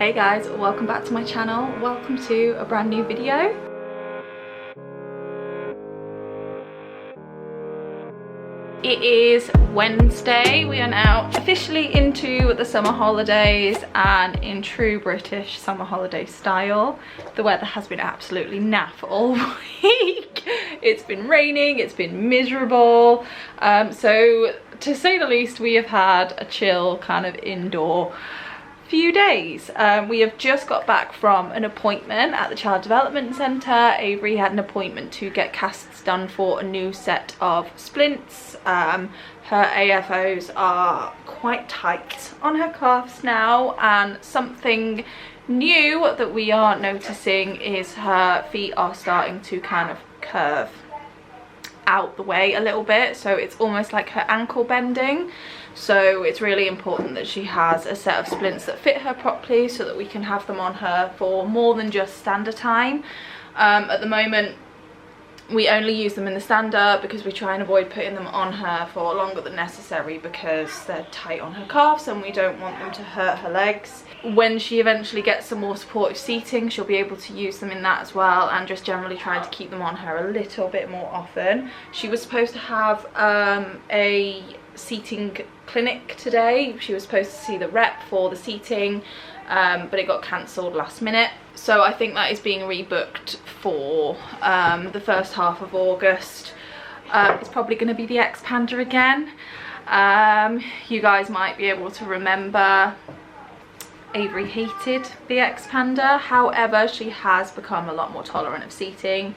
Hey guys, welcome back to my channel. Welcome to a brand new video. It is Wednesday. We are now officially into the summer holidays, and in true British summer holiday style, the weather has been absolutely naff all week. It's been raining, it's been miserable. So to say the least, we have had a chill kind of indoor few days. We have just got back from an appointment at the Child Development Centre. Avery had an appointment to get casts done for a new set of splints. Her AFOs are quite tight on her calves now, and something new that we are noticing is her feet are starting to kind of curve out the way a little bit, so it's almost like her ankle bending. So it's really important that she has a set of splints that fit her properly so that we can have them on her for more than just stander time. At the moment we only use them in the stander because we try and avoid putting them on her for longer than necessary because they're tight on her calves and we don't want them to hurt her legs. When she eventually gets some more supportive seating, she'll be able to use them in that as well, and just generally trying to keep them on her a little bit more often. She was supposed to have a seating clinic today. She was supposed to see the rep for the seating, but it got cancelled last minute. So I think that is being rebooked for the first half of August. It's probably going to be the Expander again. You guys might be able to remember Avery hated the Expander. However, she has become a lot more tolerant of seating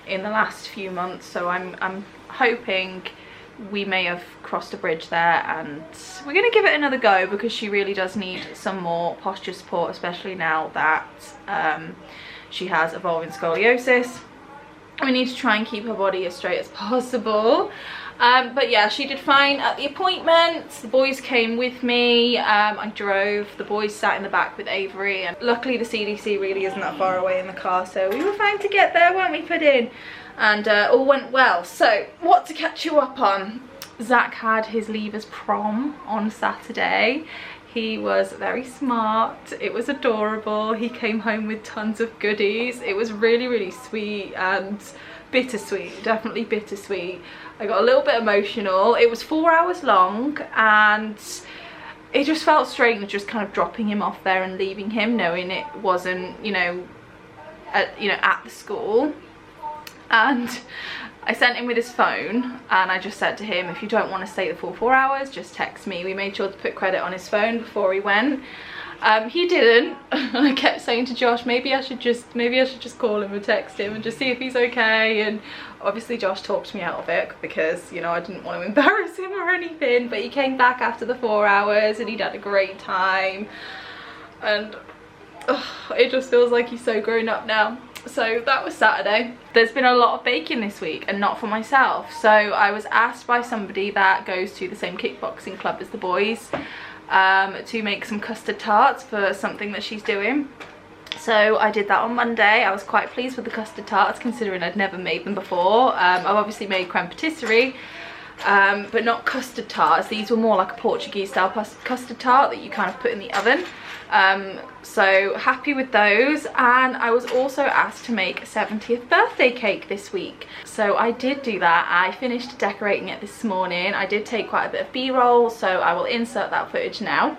in the last few months, so I'm hoping we may have crossed a bridge there, and we're going to give it another go because she really does need some more posture support, especially now that she has evolving scoliosis. We need to try and keep her body as straight as possible. But yeah, she did fine at the appointment. The boys came with me. I drove. The boys sat in the back with Avery, and luckily the CDC really isn't that far away in the car, so we were fine to get there, weren't we, Puddin'? And all went well. So what to catch you up on: Zach had his leavers prom on Saturday. He was very smart. It was adorable. He came home with tons of goodies. It was really, really sweet and bittersweet, definitely bittersweet. I got a little bit emotional. It was 4 hours long, and it just felt strange just kind of dropping him off there and leaving him, knowing it wasn't, at the school. And I sent him with his phone, and I just said to him, if you don't want to stay the full 4 hours, just text me. We made sure to put credit on his phone before he went. He didn't. I kept saying to Josh, maybe I should just call him and text him and just see if he's okay. And obviously Josh talked me out of it because, I didn't want to embarrass him or anything. But he came back after the 4 hours and he'd had a great time, and it just feels like he's so grown up now. So that was Saturday. There's been a lot of baking this week, and not for myself. So I was asked by somebody that goes to the same kickboxing club as the boys to make some custard tarts for something that she's doing. So I did that on Monday. I was quite pleased with the custard tarts considering I'd never made them before. I've obviously made creme patisserie, but not custard tarts. These were more like a Portuguese style custard tart that you kind of put in the oven. So happy with those. And I was also asked to make a 70th birthday cake this week, so I did do that. I finished decorating it this morning. I did take quite a bit of b-roll, so I will insert that footage now.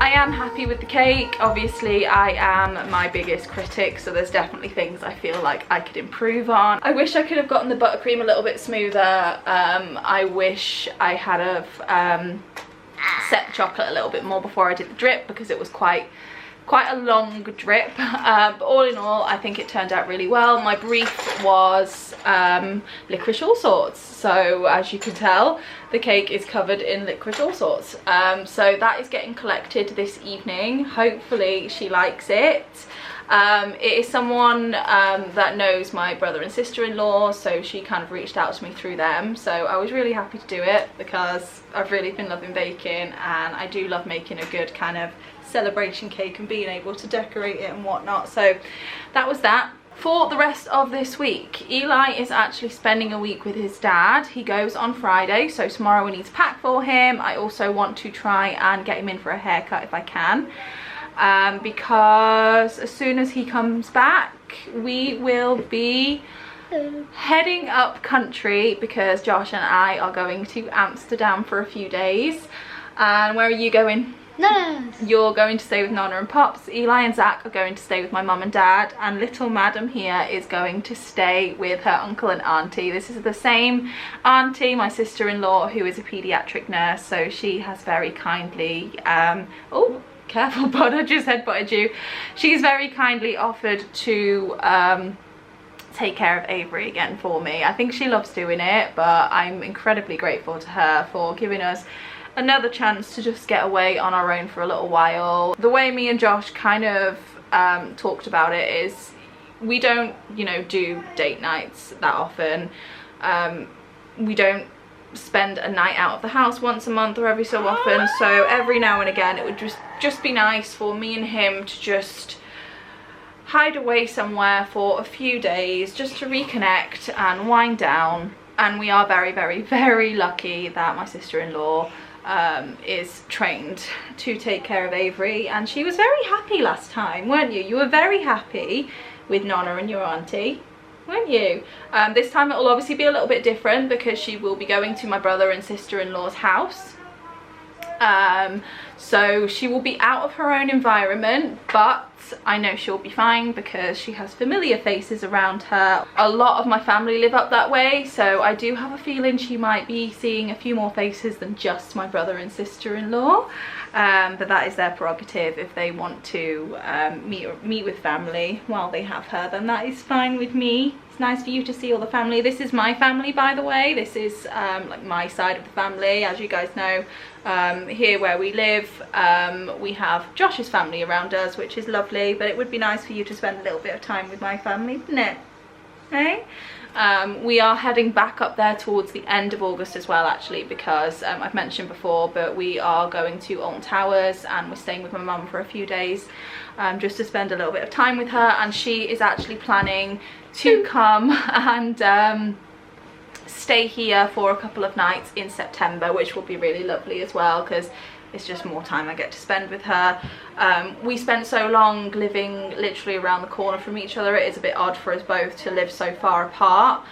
I am happy with the cake. Obviously I am my biggest critic, so there's definitely things I feel like I could improve on. I wish I could have gotten the buttercream a little bit smoother. I wish I had have set the chocolate a little bit more before I did the drip, because it was quite a long drip, but all in all I think it turned out really well. My brief was licorice all sorts, so as you can tell the cake is covered in licorice all sorts. So that is getting collected this evening. Hopefully she likes it. It is someone that knows my brother and sister-in-law, so she kind of reached out to me through them, so I was really happy to do it because I've really been loving baking, and I do love making a good kind of celebration cake and being able to decorate it and whatnot. So that was that. For the rest of this week, Eli is actually spending a week with his dad. He goes on Friday, so tomorrow we need to pack for him. I also want to try and get him in for a haircut if I can, because as soon as he comes back we will be heading up country, because Josh and I are going to Amsterdam for a few days. And where are you going? No. You're going to stay with Nonna and Pops. Eli and Zach are going to stay with my mum and dad, and little madam here is going to stay with her uncle and auntie. This is the same auntie, my sister-in-law, who is a paediatric nurse, so she has very kindly oh, careful bud, I just headbutted you. She's very kindly offered to take care of Avery again for me. I think she loves doing it, but I'm incredibly grateful to her for giving us another chance to just get away on our own for a little while. The way me and Josh kind of talked about it is we don't, you know, do date nights that often. We don't spend a night out of the house once a month or every so often, so every now and again it would just be nice for me and him to just hide away somewhere for a few days just to reconnect and wind down. And we are very, very, very lucky that my sister-in-law is trained to take care of Avery, and she was very happy last time, weren't you? You were very happy with Nonna and your auntie, weren't you? This time it will obviously be a little bit different because she will be going to my brother and sister-in-law's house. So she will be out of her own environment, but I know she'll be fine because she has familiar faces around her. A lot of my family live up that way, so I do have a feeling she might be seeing a few more faces than just my brother and sister-in-law, but that is their prerogative. If they want to meet with family while they have her, then that is fine with me. It's nice for you to see all the family. This is my family, by the way. This is like my side of the family. As you guys know, here where we live, we have Josh's family around us, which is lovely, but it would be nice for you to spend a little bit of time with my family, wouldn't it? Hey? We are heading back up there towards the end of August as well, actually, because I've mentioned before, but we are going to Alton Towers and we're staying with my mum for a few days, just to spend a little bit of time with her. And she is actually planning to come and stay here for a couple of nights in September, which will be really lovely as well, because it's just more time I get to spend with her. We spent so long living literally around the corner from each other, it is a bit odd for us both to live so far apart.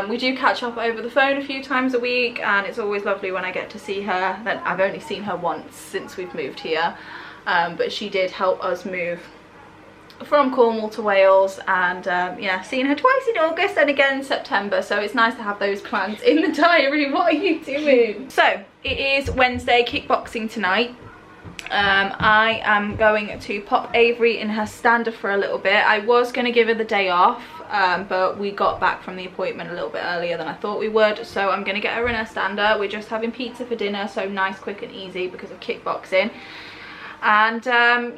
We do catch up over the phone a few times a week, and it's always lovely when I get to see her. Then I've only seen her once since we've moved here, but she did help us move from Cornwall to Wales, and yeah, seeing her twice in August and again in September, so it's nice to have those plans in the diary. What are you doing? So it is Wednesday, kickboxing tonight. I am going to pop Avery in her stander for a little bit. I was going to give her the day off, but we got back from the appointment a little bit earlier than I thought we would, so I'm going to get her in her stander. We're just having pizza for dinner, so nice, quick and easy because of kickboxing. And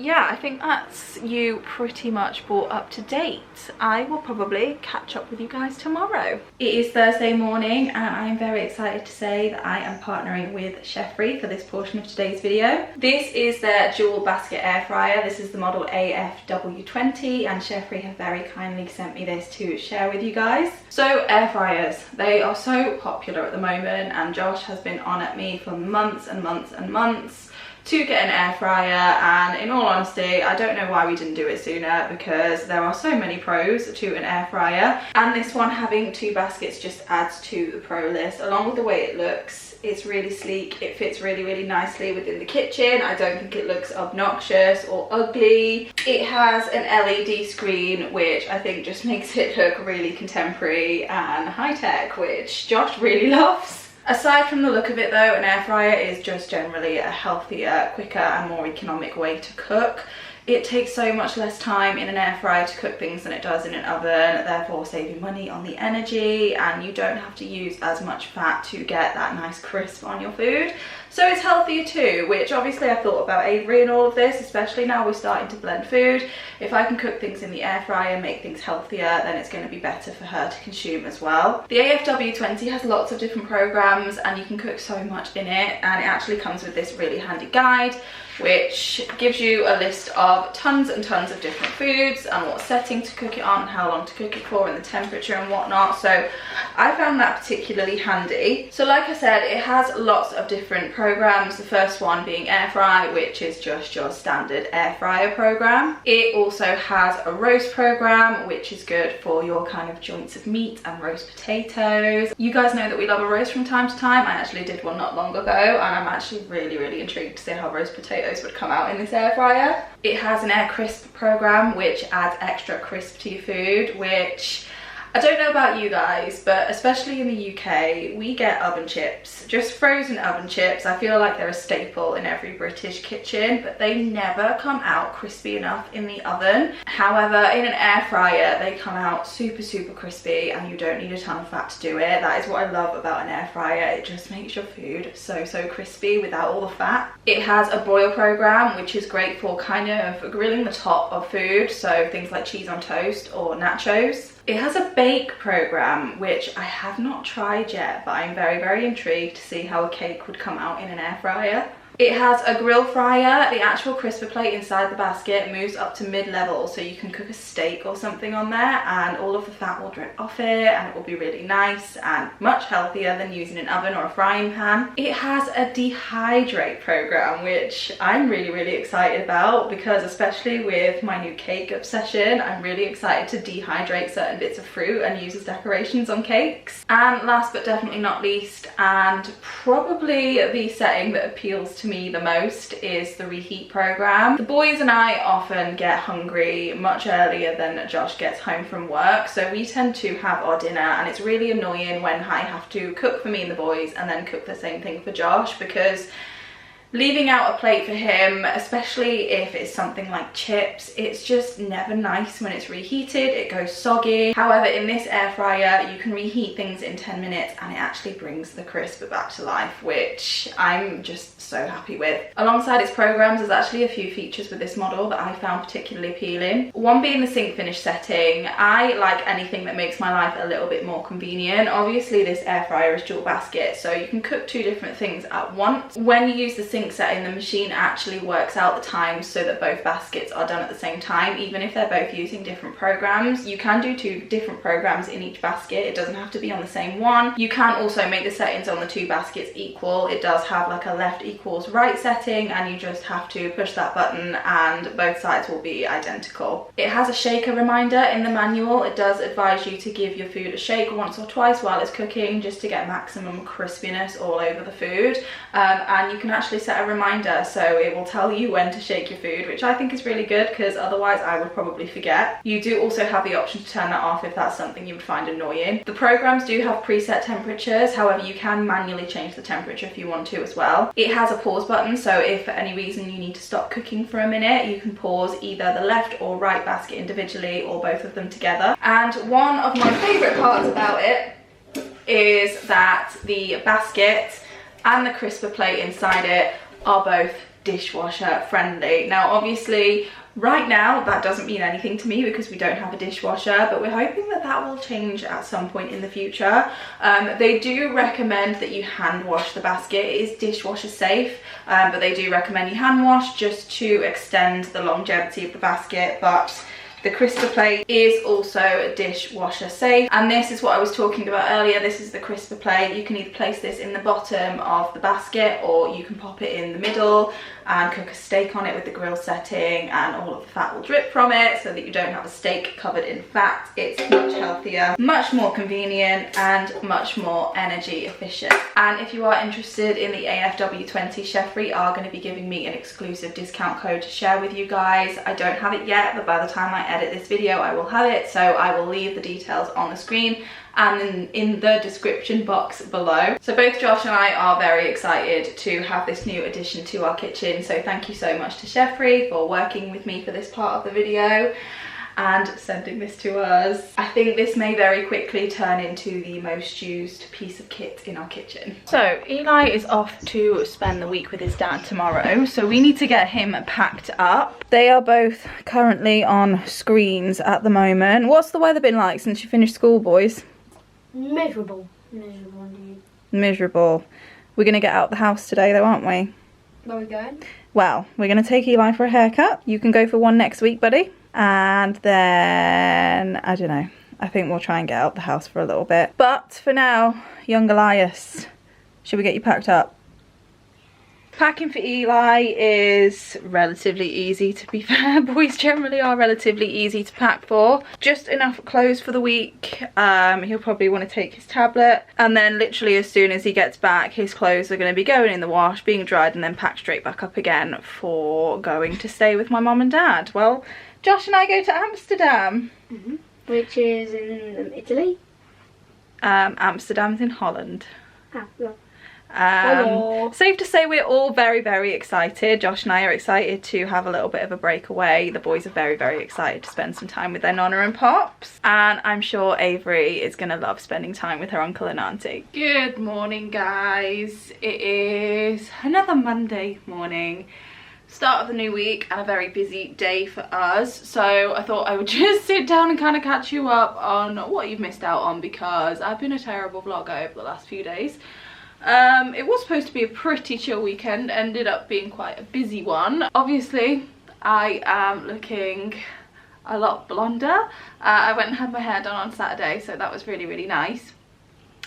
yeah, I think that's you pretty much brought up to date. I will probably catch up with you guys tomorrow. It is Thursday morning and I am very excited to say that I am partnering with CHEFREE for this portion of today's video. This is their dual basket air fryer. This is the model AFW20, and CHEFREE have very kindly sent me this to share with you guys. So air fryers, they are so popular at the moment, and Josh has been on at me for months and months and months to get an air fryer, and in all honesty I don't know why we didn't do it sooner, because there are so many pros to an air fryer, and this one having 2 baskets just adds to the pro list. Along with the way it looks, it's really sleek, it fits really nicely within the kitchen. I don't think it looks obnoxious or ugly. It has an LED screen, which I think just makes it look really contemporary and high-tech, which Josh really loves. Aside from the look of it though, an air fryer is just generally a healthier, quicker and more economic way to cook. It takes so much less time in an air fryer to cook things than it does in an oven, therefore saving money on the energy, and you don't have to use as much fat to get that nice crisp on your food. So it's healthier too, which obviously I thought about Avery and all of this, especially now we're starting to blend food. If I can cook things in the air fryer and make things healthier, then it's going to be better for her to consume as well. The AFW20 has lots of different programs and you can cook so much in it, and it actually comes with this really handy guide which gives you a list of tons and tons of different foods and what setting to cook it on and how long to cook it for and the temperature and whatnot. So I found that particularly handy. So like I said, it has lots of different programs. The first one being air fry, which is just your standard air fryer program. It also has a roast program, which is good for your kind of joints of meat and roast potatoes. You guys know that we love a roast from time to time. I actually did one not long ago and I'm actually really intrigued to see how roast potatoes would come out in this air fryer. It has an air crisp program which adds extra crisp to your food, which I don't know about you guys, but especially in the UK, we get oven chips, just frozen oven chips. I feel like they're a staple in every British kitchen, but they never come out crispy enough in the oven. However, in an air fryer, they come out super crispy and you don't need a ton of fat to do it. That is what I love about an air fryer. It just makes your food so crispy without all the fat. It has a broil program, which is great for kind of grilling the top of food, so things like cheese on toast or nachos. It has a bake program, which I have not tried yet, but I'm very intrigued to see how a cake would come out in an air fryer. It has a grill fryer. The actual crisper plate inside the basket moves up to mid-level, so you can cook a steak or something on there and all of the fat will drip off it and it will be really nice and much healthier than using an oven or a frying pan. It has a dehydrate program, which I'm really excited about, because especially with my new cake obsession, I'm really excited to dehydrate certain bits of fruit and use as decorations on cakes. And last but definitely not least, and probably the setting that appeals to me the most, is the reheat program. The boys and I often get hungry much earlier than Josh gets home from work, so we tend to have our dinner, and it's really annoying when I have to cook for me and the boys and then cook the same thing for Josh, because leaving out a plate for him, especially if it's something like chips, it's just never nice when it's reheated. It goes soggy. However, in this air fryer, you can reheat things in 10 minutes and it actually brings the crisp back to life, which I'm just so happy with. Alongside its programs, there's actually a few features with this model that I found particularly appealing. One being the sink finish setting. I like anything that makes my life a little bit more convenient. Obviously, this air fryer is dual basket, so you can cook 2 different things at once. When you use the sink setting, the machine actually works out the times so that both baskets are done at the same time, even if they're both using different programs. You can do 2 different programs in each basket. It doesn't have to be on the same one. You can also make the settings on the 2 baskets equal. It does have like a left equals right setting, and you just have to push that button and both sides will be identical. It has a shaker reminder in the manual. It does advise you to give your food a shake once or twice while it's cooking, just to get maximum crispiness all over the food. And you can actually set a reminder, so it will tell you when to shake your food, which I think is really good, because otherwise I would probably forget. You do also have the option to turn that off if that's something you would find annoying. The programs do have preset temperatures, however you can manually change the temperature if you want to as well. It has a pause button, so if for any reason you need to stop cooking for a minute, you can pause either the left or right basket individually or both of them together. And one of my favourite parts about it is that the basket and the crisper plate inside it are both dishwasher friendly. Now obviously right now that doesn't mean anything to me because we don't have a dishwasher, but we're hoping that that will change at some point in the future. They do recommend that you hand wash the basket. It is dishwasher safe, but they do recommend you hand wash just to extend the longevity of the basket. But the crisper plate is also dishwasher safe, and this is what I was talking about earlier. This is the crisper plate. You can either place this in the bottom of the basket or you can pop it in the middle, and cook a steak on it with the grill setting, and all of the fat will drip from it so that you don't have a steak covered in fat. It's much healthier, much more convenient, and much more energy efficient. And if you are interested in the AFW20, CHEFREE are going to be giving me an exclusive discount code to share with you guys. I don't have it yet, but by the time I edit this video I will have it, so I will leave the details on the screen and in the description box below. So both Josh and I are very excited to have this new addition to our kitchen, so thank you so much to CHEFREE for working with me for this part of the video and sending this to us. I think this may very quickly turn into the most used piece of kit in our kitchen. So Eli is off to spend the week with his dad tomorrow, so we need to get him packed up. They are both currently on screens at the moment. What's the weather been like since you finished school, boys? Miserable. Miserable indeed. Miserable. We're gonna get out the house today though, aren't we? Where are we going? Well, we're gonna take Eli for a haircut. You can go for one next week, buddy. And then, I don't know, I think we'll try and get out the house for a little bit. But for now, young Elias, should we get you packed up? Packing for Eli is relatively easy, to be fair. Boys generally are relatively easy to pack for. Just enough clothes for the week. He'll probably want to take his tablet, and then literally as soon as he gets back, his clothes are going to be going in the wash, being dried, and then packed straight back up again for going to stay with my mum and dad. Well, Josh and I go to Amsterdam. Mm-hmm. Which is in Italy? Amsterdam's in Holland. Ah, well. Safe to say we're all very, very excited. Josh and I are excited to have a little bit of a break away. The boys are very, very excited to spend some time with their nonna and pops, and I'm sure Avery is gonna love spending time with her uncle and auntie. Good morning, guys. It is another Monday morning, start of the new week, and a very busy day for us, so I thought I would just sit down and kind of catch you up on what you've missed out on, because I've been a terrible vlogger over the last few days. It was supposed to be a pretty chill weekend, ended up being quite a busy one. Obviously, I am looking a lot blonder. I went and had my hair done on Saturday, so that was really, really nice.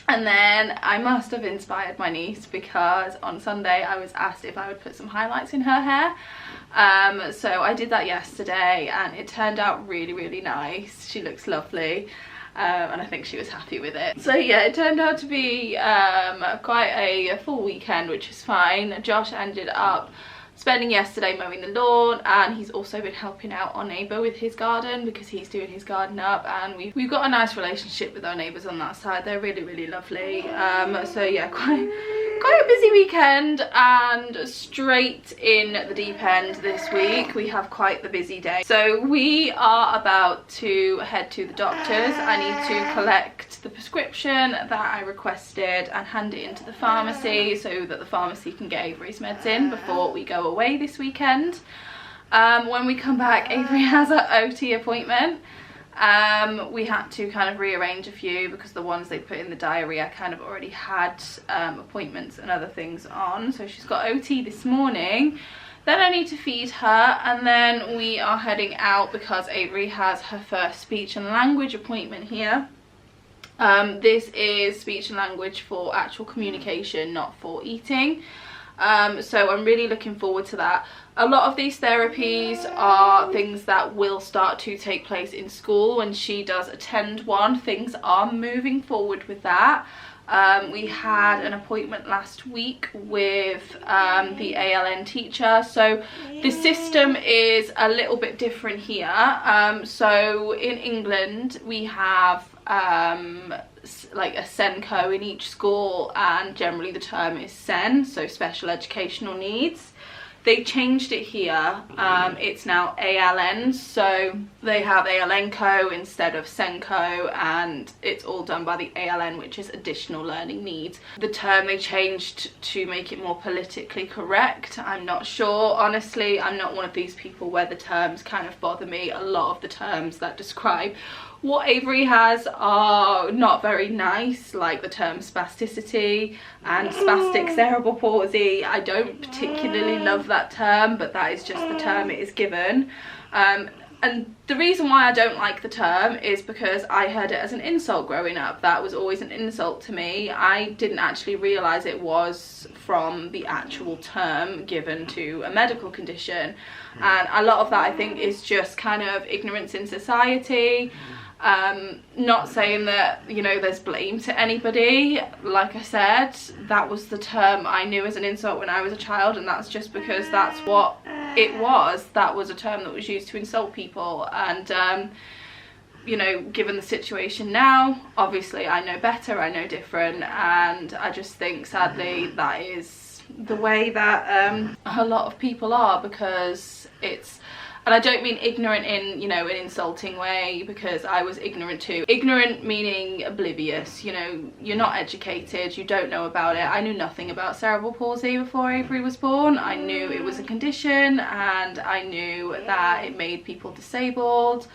And then I must have inspired my niece, because on Sunday I was asked if I would put some highlights in her hair. So I did that yesterday, and it turned out really, really nice. She looks lovely. And I think she was happy with it. So yeah, it turned out to be quite a full weekend, which is fine. Josh ended up spending yesterday mowing the lawn, and he's also been helping out our neighbour with his garden, because he's doing his garden up, and we've got a nice relationship with our neighbours on that side. They're really, really lovely. So yeah, quite a busy weekend, and straight in the deep end this week. We have quite the busy day. So we are about to head to the doctor's. I need to collect the prescription that I requested and hand it into the pharmacy, so that the pharmacy can get Avery's meds in before we go away this weekend. When we come back, Avery has an OT appointment. We had to kind of rearrange a few, because the ones they put in the diary I kind of already had appointments and other things on. So she's got OT this morning. Then I need to feed her, and then we are heading out because Avery has her first speech and language appointment here. This is speech and language for actual communication, not for eating. So I'm really looking forward to that. A lot of these therapies are things that will start to take place in school when she does attend one. Things are moving forward with that. We had an appointment last week with the ALN teacher, so the system is a little bit different here. So in England we have like a SENCO in each school, and generally the term is SEN, so special educational needs. They changed it here. It's now ALN, so they have ALNCO instead of SENCO, and it's all done by the ALN, which is additional learning needs. The term they changed to make it more politically correct. I'm not sure, honestly. I'm not one of these people where the terms kind of bother me. A lot of the terms that describe what Avery has are not very nice, like the term spasticity and spastic cerebral palsy. I don't particularly love that term, but that is just the term it is given. And the reason why I don't like the term is because I heard it as an insult growing up. That was always an insult to me. I didn't actually realise it was from the actual term given to a medical condition. And a lot of that, I think, is just kind of ignorance in society. Not saying that, you know, there's blame to anybody. Like I said, that was the term I knew as an insult when I was a child, and that's just because that's what it was. That was a term that was used to insult people. And you know, given the situation now, obviously I know better, I know different, and I just think sadly that is the way that a lot of people are, because it's, and I don't mean ignorant in, you know, an insulting way, because I was ignorant too. Ignorant meaning oblivious, you know, you're not educated, you don't know about it. I knew nothing about cerebral palsy before Avery was born. I knew it was a condition, and I knew that it made people disabled.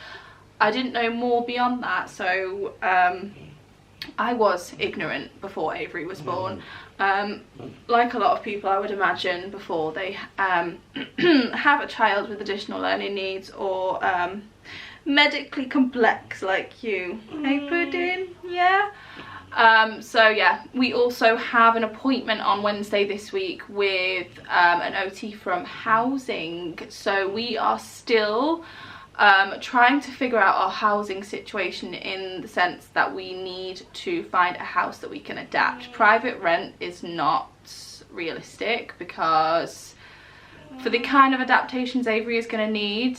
I didn't know more beyond that, so I was ignorant before Avery was born. Like a lot of people, I would imagine, before they have a child with additional learning needs or medically complex like you. Hey Pudding, yeah. So yeah, we also have an appointment on Wednesday this week with an OT from housing. So we are still trying to figure out our housing situation, in the sense that we need to find a house that we can adapt. Private rent is not realistic, because for the kind of adaptations Avery is going to need,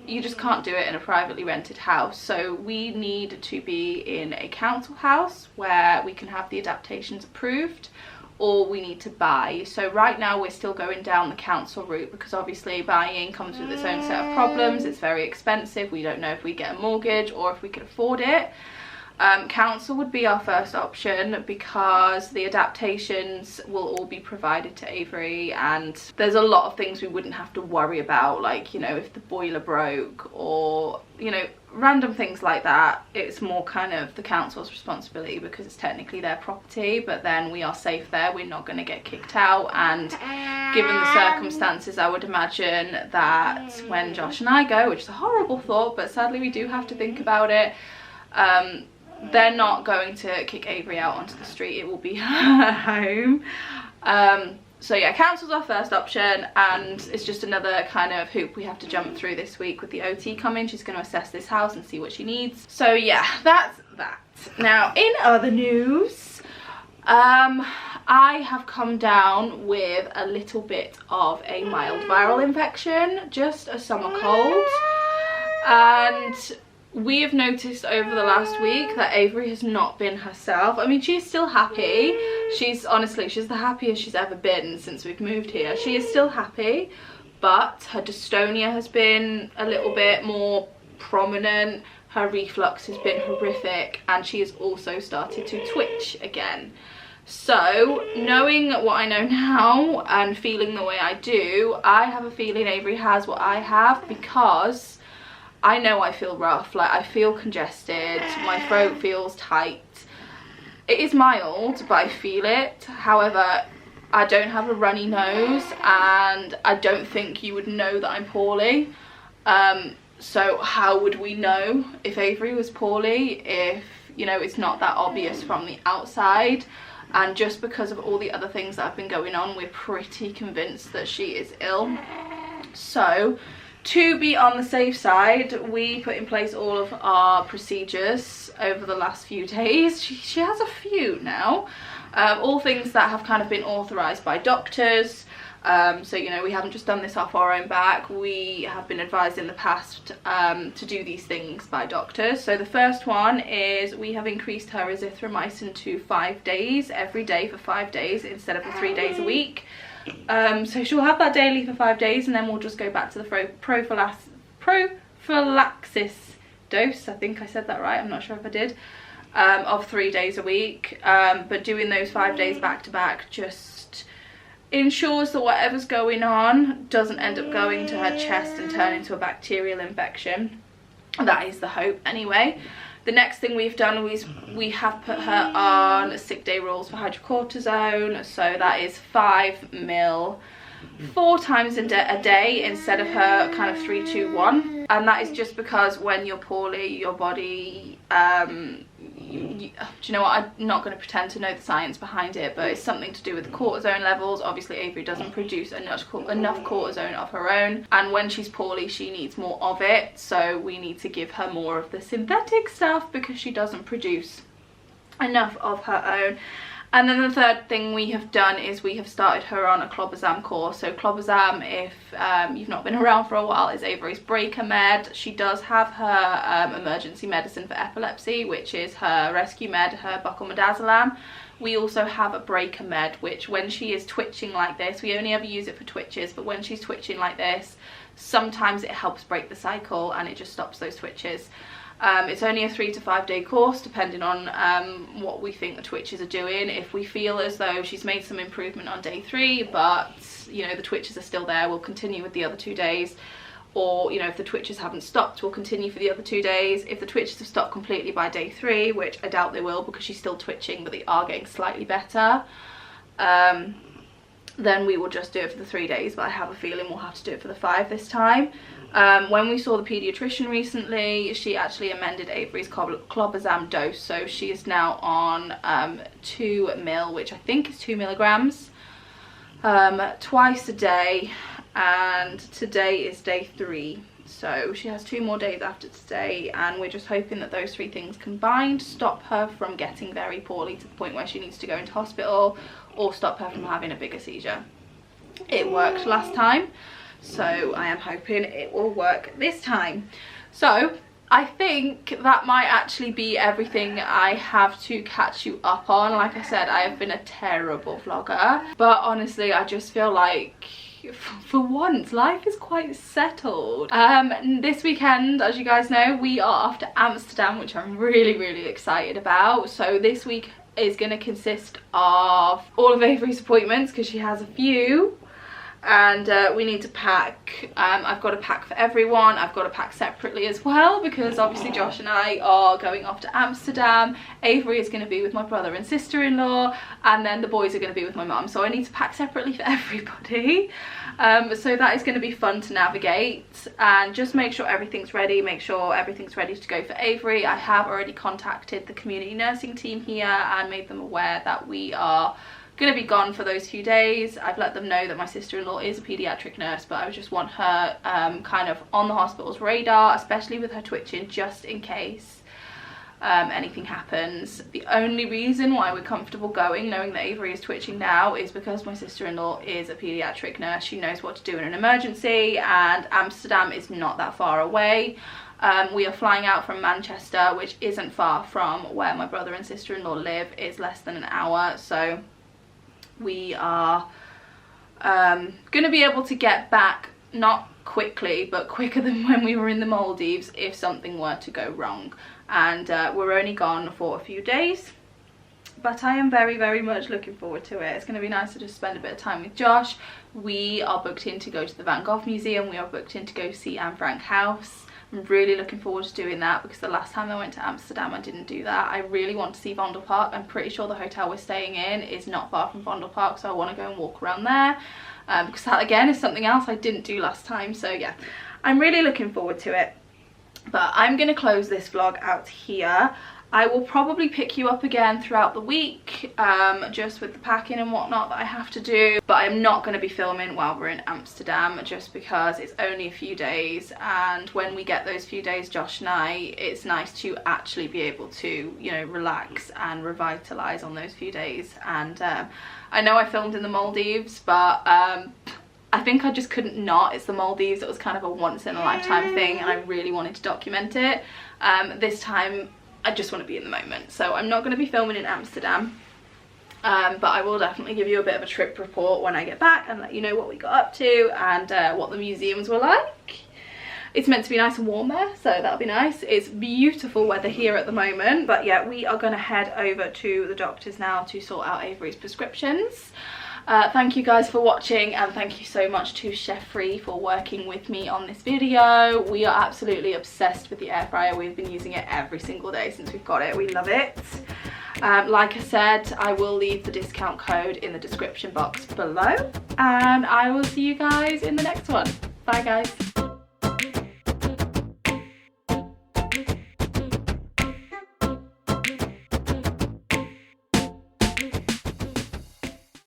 you just can't do it in a privately rented house. So we need to be in a council house where we can have the adaptations approved, or we need to buy. So right now we're still going down the council route, because obviously buying comes with its own set of problems. It's very expensive. We don't know if we get a mortgage or if we can afford it. Council would be our first option, because the adaptations will all be provided to Avery, and there's a lot of things we wouldn't have to worry about, like, you know, if the boiler broke or, you know, random things like that. It's more kind of the council's responsibility, because it's technically their property, but then we are safe there. We're not going to get kicked out, and given the circumstances, I would imagine that when Josh and I go, which is a horrible thought, but sadly we do have to think about it, they're not going to kick Avery out onto the street. It will be her home. So yeah, council's our first option, and it's just another kind of hoop we have to jump through this week with the OT coming. She's going to assess this house and see what she needs. So yeah, that's that. Now, in other news, I have come down with a little bit of a mild viral infection, just a summer cold, and we have noticed over the last week that Avery has not been herself. I mean, she's still happy. She's the happiest she's ever been since we've moved here. She is still happy, but her dystonia has been a little bit more prominent. Her reflux has been horrific, and she has also started to twitch again. So, knowing what I know now and feeling the way I do, I have a feeling Avery has what I have, because I know I feel rough. Like, I feel congested, my throat feels tight. It is mild, but I feel it. However, I don't have a runny nose, and I don't think you would know that I'm poorly. So how would we know if Avery was poorly if, you know, it's not that obvious from the outside? And just because of all the other things that have been going on, we're pretty convinced that she is ill. So, to be on the safe side, we put in place all of our procedures over the last few days. She has a few now. All things that have kind of been authorised by doctors. So, you know, we haven't just done this off our own back. We have been advised in the past to do these things by doctors. So the first one is we have increased her azithromycin to 5 days, every day for 5 days instead of the 3 days a week. So she'll have that daily for 5 days, and then we'll just go back to the prophylaxis dose. I think I said that right, I'm not sure if I did, of 3 days a week. But doing those 5 days back to back just ensures that whatever's going on doesn't end up going to her chest and turn into a bacterial infection. That is the hope anyway. The next thing we've done is we have put her on sick day rules for hydrocortisone. So that is 5 ml 4 times a day instead of her kind of 3, 2, 1. And that is just because when you're poorly, your body, do you know what, I'm not going to pretend to know the science behind it, but it's something to do with the cortisone levels. Obviously Avery doesn't produce enough cortisone of her own, and when she's poorly she needs more of it, so we need to give her more of the synthetic stuff because she doesn't produce enough of her own. And then the third thing we have done is we have started her on a clobazam course. So clobazam, if you've not been around for a while, is Avery's breaker med. She does have her emergency medicine for epilepsy, which is her rescue med, her buccal midazolam. We also have a breaker med, which when she is twitching like this, we only ever use it for twitches, but when she's twitching like this, sometimes it helps break the cycle and it just stops those twitches. It's only a 3 to 5 day course, depending on what we think the twitches are doing. If we feel as though she's made some improvement on day 3, but you know the twitches are still there, we'll continue with the other 2 days. Or you know, if the twitches haven't stopped, we'll continue for the other 2 days. If the twitches have stopped completely by day 3, which I doubt they will because she's still twitching, but they are getting slightly better, then we will just do it for the 3 days, but I have a feeling we'll have to do it for the 5 this time. When we saw the paediatrician recently, she actually amended Avery's clobazam dose, so she is now on 2 mil, which I think is 2 milligrams, twice a day, and today is day 3. So she has 2 more days after today, and we're just hoping that those 3 things combined stop her from getting very poorly to the point where she needs to go into hospital, or stop her from having a bigger seizure. It worked last time, so I am hoping it will work this time. So I think that might actually be everything I have to catch you up on. Like I said, I have been a terrible vlogger, but honestly I just feel like for once life is quite settled. This weekend, as you guys know, we are off to Amsterdam, which I'm really excited about. So this week is going to consist of all of Avery's appointments because she has a few, and we need to pack. I've got to pack for everyone. I've got to pack separately as well because obviously Josh and I are going off to Amsterdam. Avery is going to be with my brother and sister-in-law, and then the boys are going to be with my mum, so I need to pack separately for everybody. So that is going to be fun to navigate, and just make sure everything's ready, make sure everything's ready to go for Avery. I have already contacted the community nursing team here and made them aware that we are going to be gone for those few days. I've let them know that my sister-in-law is a paediatric nurse, but I just want her kind of on the hospital's radar, especially with her twitching, just in case anything happens. The only reason why we're comfortable going, knowing that Avery is twitching now, is because my sister-in-law is a paediatric nurse. She knows what to do in an emergency, and Amsterdam is not that far away. We are flying out from Manchester, which isn't far from where my brother and sister-in-law live. It's less than an hour, so we are going to be able to get back, not quickly, but quicker than when we were in the Maldives if something were to go wrong. And we're only gone for a few days, but I am very much looking forward to it. It's going to be nice to just spend a bit of time with Josh. We are booked in to go to the Van Gogh Museum. We are booked in to go see Anne Frank House. I'm really looking forward to doing that because the last time I went to Amsterdam I didn't do that. I really want to see Vondelpark. I'm pretty sure the hotel we're staying in is not far from Vondelpark, so I want to go and walk around there because that again is something else I didn't do last time. So yeah, I'm really looking forward to it. But I'm going to close this vlog out here. I will probably pick you up again throughout the week, just with the packing and whatnot that I have to do. But I'm not going to be filming while we're in Amsterdam, just because it's only a few days. And when we get those few days, Josh and I, it's nice to actually be able to, you know, relax and revitalise on those few days. And I know I filmed in the Maldives, but I think I just couldn't not. It's the Maldives. It was kind of a once in a lifetime thing, and I really wanted to document it. This time I just want to be in the moment, so I'm not going to be filming in Amsterdam, but I will definitely give you a bit of a trip report when I get back and let you know what we got up to and what the museums were like. It's meant to be nice and warm there, so that'll be nice. It's beautiful weather here at the moment, but yeah, we are going to head over to the doctor's now to sort out Avery's prescriptions. Thank you guys for watching, and thank you so much to CHEFREE for working with me on this video. We are absolutely obsessed with the air fryer. We've been using it every single day since we've got it. We love it. Like I said, I will leave the discount code in the description box below, and I will see you guys in the next one. Bye guys.